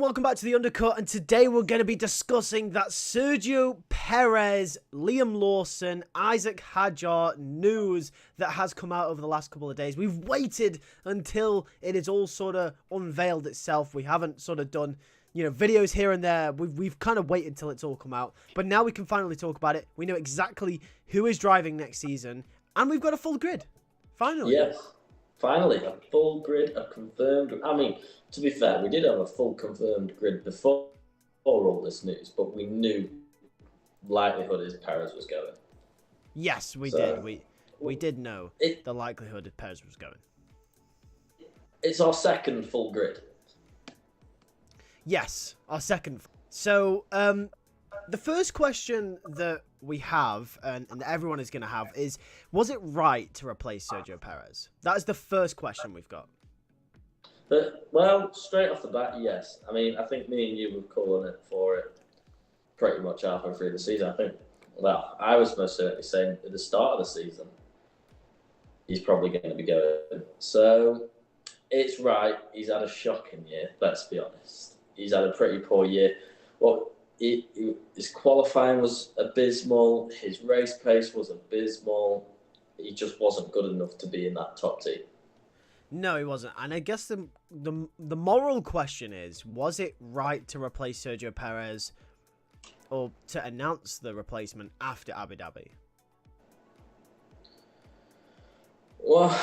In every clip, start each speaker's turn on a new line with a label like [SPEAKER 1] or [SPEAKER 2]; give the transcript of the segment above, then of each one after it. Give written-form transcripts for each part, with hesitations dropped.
[SPEAKER 1] welcome back to the Undercut, and today we're going to be discussing that Sergio Perez, Liam Lawson, Isaac Hadjar news that has come out over the last couple of days. We've waited until it is all sort of unveiled itself. We haven't sort of done, videos here and there. We've kind of waited till it's all come out, but now we can finally talk about it. We know exactly who is driving next season, and we've got a full grid. Finally.
[SPEAKER 2] Yes, finally, a full grid, a confirmed. I mean, to be fair, we did have a full confirmed grid before all this news, but we knew likelihood is Perez was going.
[SPEAKER 1] Yes, we did. We did know the likelihood of Perez was going.
[SPEAKER 2] It's our second full grid.
[SPEAKER 1] Yes, our second. So, the first question that we have, and that everyone is going to have, is, was it right to replace Sergio Perez? That is the first question we've got.
[SPEAKER 2] Well, straight off the bat, yes. I mean, I think me and you were calling it for it pretty much halfway through the season. I was most certainly saying at the start of the season, he's probably going to be going. So, it's right. He's had a shocking year, let's be honest. He's had a pretty poor year. His qualifying was abysmal. His race pace was abysmal. He just wasn't good enough to be in that top team.
[SPEAKER 1] No, he wasn't. And I guess the moral question is, was it right to replace Sergio Perez or to announce the replacement after Abu Dhabi?
[SPEAKER 2] Well,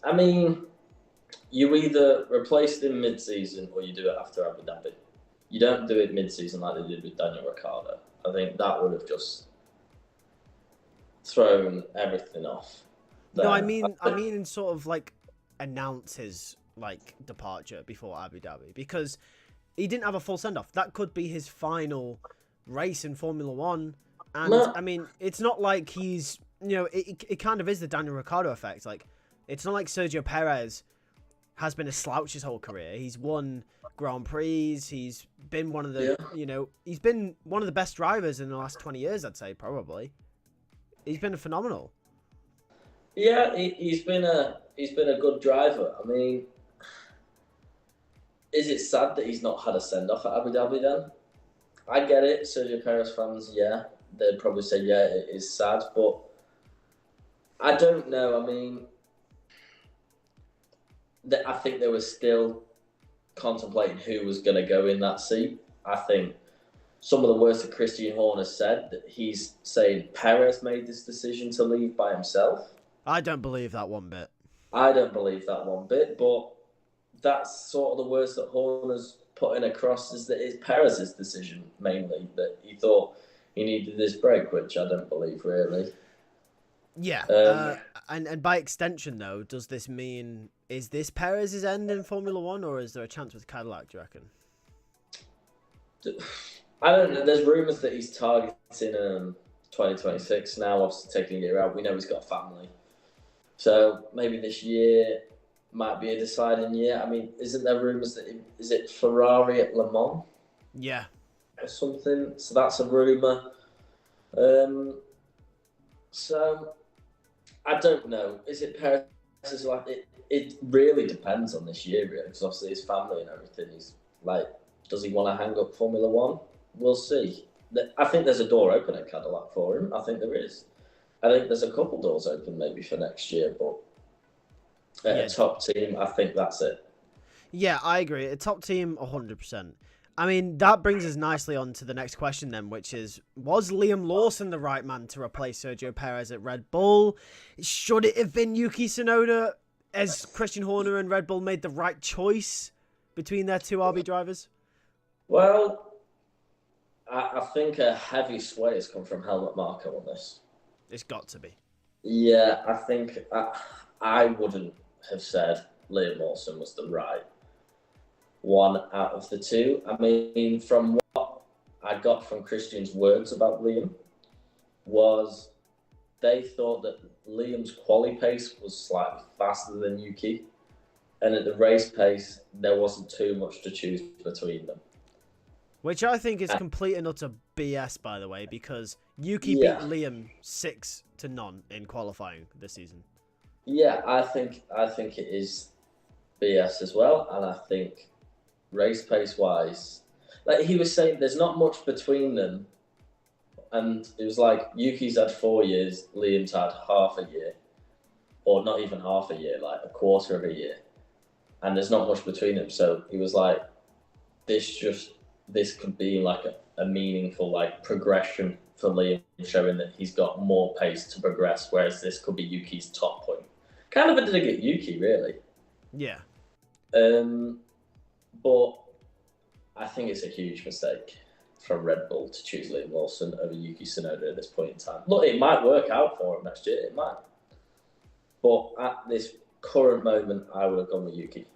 [SPEAKER 2] I mean, you either replaced him mid-season or you do it after Abu Dhabi. You don't do it mid-season like they did with Daniel Ricciardo. I think that would have just thrown everything off.
[SPEAKER 1] No, I mean in sort of like announce his departure before Abu Dhabi, because he didn't have a full send-off. That could be his final race in Formula One. And I mean, it's not like he's, it kind of is the Daniel Ricciardo effect. Like, it's not like Sergio Perez has been a slouch his whole career. He's won Grand Prix. He's been one of the, he's been one of the best drivers in the last 20 years, I'd say, probably. He's been phenomenal.
[SPEAKER 2] Yeah, he's been a good driver. I mean, is it sad that he's not had a send-off at Abu Dhabi then? I get it, Sergio Perez fans, yeah. They'd probably say, yeah, it is sad, but I don't know. I mean, I think they were still contemplating who was going to go in that seat. I think some of the words that Christian Horner said, that he's saying Perez made this decision to leave by himself.
[SPEAKER 1] I don't believe that one bit.
[SPEAKER 2] I don't believe that one bit, but that's sort of the words that Horner's putting across, is that it's Perez's decision mainly, that he thought he needed this break, which I don't believe really.
[SPEAKER 1] Yeah, and by extension though, does this mean, is this Perez's end in Formula One, or is there a chance with Cadillac, do you reckon?
[SPEAKER 2] I don't know. There's rumours that he's targeting 2026 now, obviously taking a year out. We know he's got a family. So maybe this year might be a deciding year. I mean, isn't there rumours that, is it Ferrari at Le Mans?
[SPEAKER 1] Yeah.
[SPEAKER 2] Or something. So that's a rumour. So I don't know. Is it Perez? It really depends on this year, really, because obviously his family and everything. He's like, does he want to hang up Formula One? We'll see. I think there's a door open at Cadillac for him. I think there is. I think there's a couple doors open maybe for next year, but a top team, I think that's it.
[SPEAKER 1] Yeah, I agree. A top team, 100%. I mean, that brings us nicely on to the next question then, which is, was Liam Lawson the right man to replace Sergio Perez at Red Bull? Should it have been Yuki Tsunoda, as Christian Horner and Red Bull made the right choice between their two RB drivers?
[SPEAKER 2] Well, I think a heavy sway has come from Helmut Marko on this.
[SPEAKER 1] It's got to be.
[SPEAKER 2] Yeah, I think I wouldn't have said Liam Lawson was the right one out of the two. I mean, from what I got from Christian's words about Liam, was they thought that Liam's quali pace was slightly faster than Yuki, and at the race pace, there wasn't too much to choose between them.
[SPEAKER 1] Which I think is complete and utter BS, by the way, because Yuki beat Liam 6-0 in qualifying this season.
[SPEAKER 2] Yeah, I think it is BS as well, and I think race pace wise. Like he was saying, there's not much between them, and it was like Yuki's had 4 years, Liam's had half a year, or not even half a year, like a quarter of a year, and there's not much between them. So he was like, this could be like a meaningful like progression for Liam, showing that he's got more pace to progress, whereas this could be Yuki's top point. Kind of a dig at Yuki, really.
[SPEAKER 1] Yeah.
[SPEAKER 2] But I think it's a huge mistake from Red Bull to choose Liam Lawson over Yuki Tsunoda at this point in time. Look, it might work out for him next year, it might. But at this current moment, I would have gone with Yuki.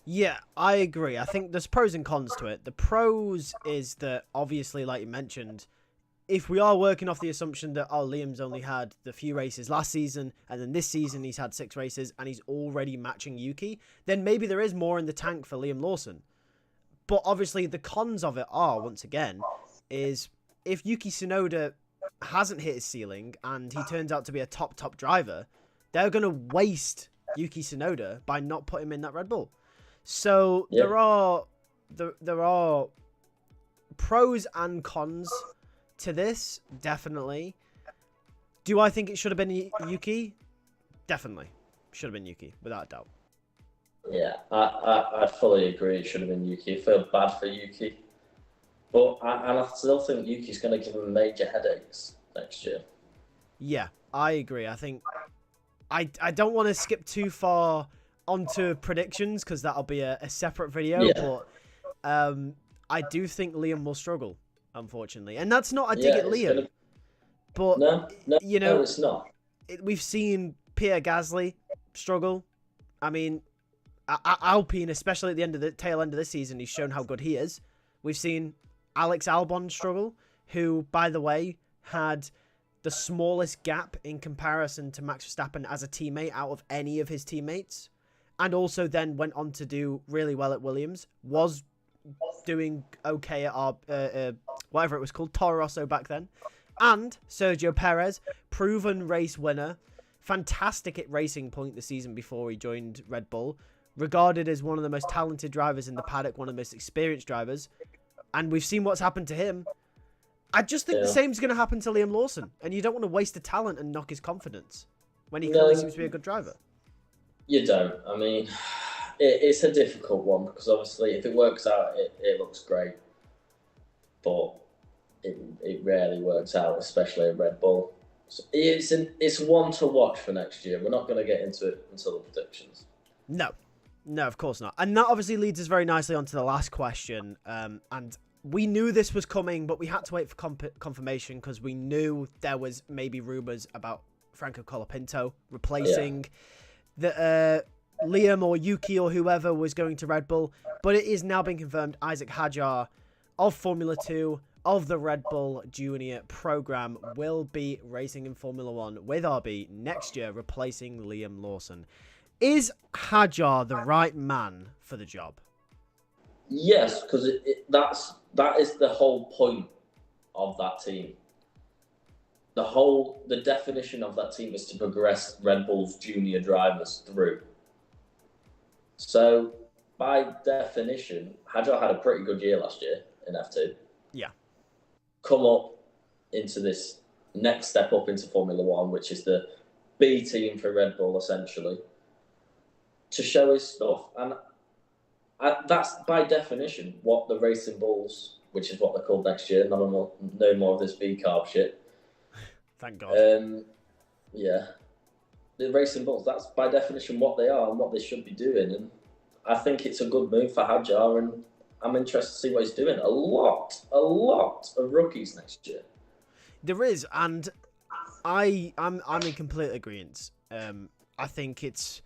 [SPEAKER 1] Yeah, I agree. I think there's pros and cons to it. The pros is that, obviously, like you mentioned, if we are working off the assumption that, Liam's only had the few races last season, and then this season he's had 6 races, and he's already matching Yuki, then maybe there is more in the tank for Liam Lawson. But obviously the cons of it are, once again, is if Yuki Tsunoda hasn't hit his ceiling and he turns out to be a top driver, they're going to waste Yuki Tsunoda by not putting him in that Red Bull. So there are pros and cons to this, definitely. Do I think it should have been Yuki? Definitely. Should have been Yuki, without a doubt.
[SPEAKER 2] Yeah, I fully agree. It should have been Yuki. I feel bad for Yuki. But I still think Yuki's going to give him major headaches next year.
[SPEAKER 1] Yeah, I agree. I think I don't want to skip too far onto predictions because that'll be a separate video.
[SPEAKER 2] Yeah.
[SPEAKER 1] But I do think Liam will struggle, unfortunately. And that's not a dig at Liam. But,
[SPEAKER 2] no, it's not.
[SPEAKER 1] We've seen Pierre Gasly struggle. I mean, Alpine, especially at the tail end of this season, he's shown how good he is. We've seen Alex Albon struggle, who, by the way, had the smallest gap in comparison to Max Verstappen as a teammate out of any of his teammates, and also then went on to do really well at Williams, was doing okay at whatever it was called, Toro Rosso back then, and Sergio Perez, proven race winner, fantastic at Racing Point the season before he joined Red Bull, regarded as one of the most talented drivers in the paddock, one of the most experienced drivers, and we've seen what's happened to him. I just think the same's going to happen to Liam Lawson, and you don't want to waste the talent and knock his confidence when he clearly seems to be a good driver.
[SPEAKER 2] You don't. I mean, it's a difficult one because obviously if it works out, it looks great, but it rarely works out, especially at Red Bull. So it's one to watch for next year. We're not going to get into it until the predictions.
[SPEAKER 1] No, of course not. And that obviously leads us very nicely onto the last question. And we knew this was coming, but we had to wait for confirmation because we knew there was maybe rumours about Franco Colapinto replacing the Liam or Yuki or whoever was going to Red Bull. But it is now been confirmed Isaac Hadjar of Formula 2, of the Red Bull Junior program, will be racing in Formula 1 with RB next year, replacing Liam Lawson. Is Hadjar the right man for the job?
[SPEAKER 2] Yes, because that is the whole point of that team. The definition of that team is to progress Red Bull's junior drivers through. So, by definition, Hadjar had a pretty good year last year in F2.
[SPEAKER 1] Yeah.
[SPEAKER 2] Come up into this next step up into Formula 1, which is the B team for Red Bull, essentially, to show his stuff. And that's, by definition, what the Racing Bulls, which is what they're called next year, no more of this B-carb shit.
[SPEAKER 1] Thank God.
[SPEAKER 2] Yeah. The Racing Bulls, that's by definition what they are and what they should be doing. And I think it's a good move for Hadjar, and I'm interested to see what he's doing. A lot of rookies next year.
[SPEAKER 1] There is, and I'm in complete agreement. I think it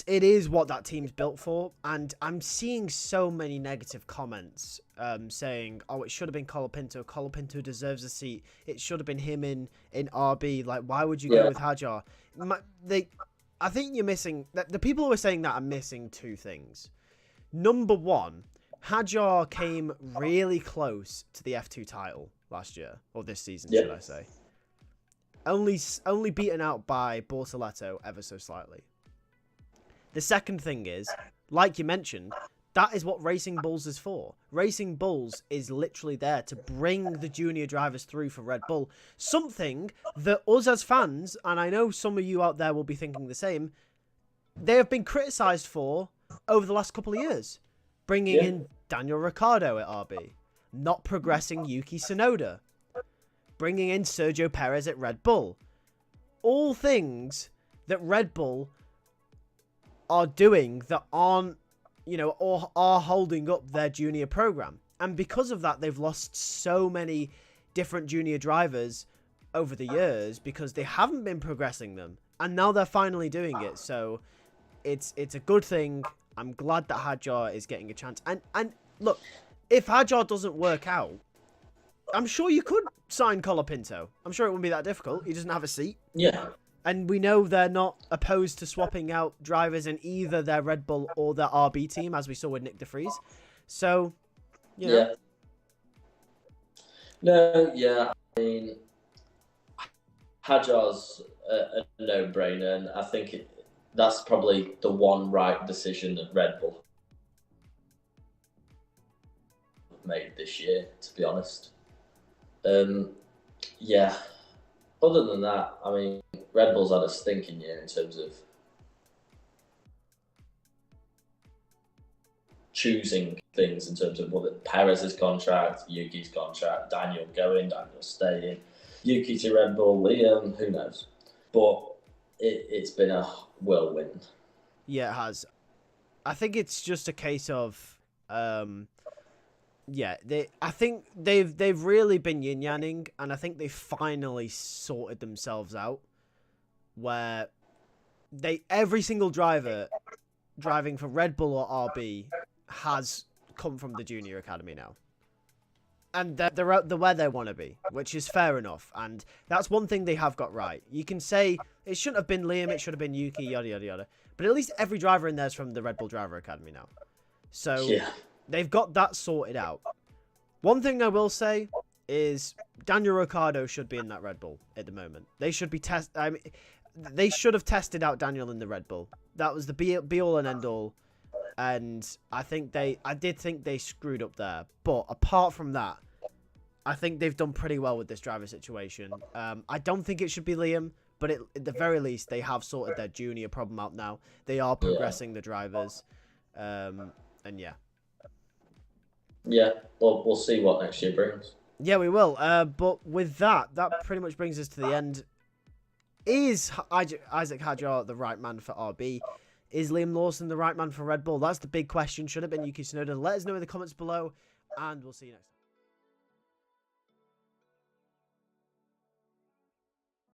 [SPEAKER 1] is what that team's built for, and I'm seeing so many negative comments saying, "Oh, it should have been Colapinto. Colapinto deserves a seat. It should have been him in RB. Like, why would you go with Hadjar?" I think you're missing. The people who are saying that are missing two things. Number one, Hadjar came really close to the F2 title last year, or this season, should I say? Only beaten out by Bortoleto ever so slightly. The second thing is, like you mentioned, That is what Racing Bulls is for. Racing Bulls is literally there to bring the junior drivers through for Red Bull. Something that us as fans, and I know some of you out there will be thinking the same, they have been criticised for over the last couple of years. Bringing in Daniel Ricciardo at RB. Not progressing Yuki Tsunoda. Bringing in Sergio Perez at Red Bull. All things that Red Bull are doing that aren't, or are holding up their junior program. And because of that, they've lost so many different junior drivers over the years because they haven't been progressing them. And now they're finally doing it. So it's a good thing. I'm glad that Hadjar is getting a chance. And look, if Hadjar doesn't work out, I'm sure you could sign Colapinto. I'm sure it wouldn't be that difficult. He doesn't have a seat.
[SPEAKER 2] Yeah.
[SPEAKER 1] And we know they're not opposed to swapping out drivers in either their Red Bull or their RB team, as we saw with Nick de Vries. So,
[SPEAKER 2] Yeah. No, yeah. I mean, Hadjar's a no-brainer, and I think that's probably the one right decision that Red Bull made this year, to be honest. Yeah. Other than that, I mean, Red Bull's had a stinking year in terms of choosing things, in terms of Perez's contract, Yuki's contract, Daniel going, Daniel staying, Yuki to Red Bull, Liam, who knows. But it's been a whirlwind.
[SPEAKER 1] Yeah, it has. I think it's just a case of, I think they've really been yin-yanning, and I think they finally sorted themselves out, where every single driver driving for Red Bull or RB has come from the junior academy now. And they're out where they want to be, which is fair enough. And that's one thing they have got right. You can say it shouldn't have been Liam, it should have been Yuki, yada, yada, yada. But at least every driver in there is from the Red Bull Driver Academy now. So they've got that sorted out. One thing I will say is Daniel Ricciardo should be in that Red Bull at the moment. They should be they should have tested out Daniel in the Red Bull. That was the be all and end all. And I did think they screwed up there. But apart from that, I think they've done pretty well with this driver situation. I don't think it should be Liam, but at the very least, they have sorted their junior problem out now. They are progressing the drivers. And yeah.
[SPEAKER 2] Yeah, well, we'll see what next year brings.
[SPEAKER 1] Yeah, we will. But with that pretty much brings us to the end. Is Isaac Hadjar the right man for RB? Is Liam Lawson the right man for Red Bull? That's the big question. Should have been Yuki Tsunoda. Let us know in the comments below, and we'll see you next time.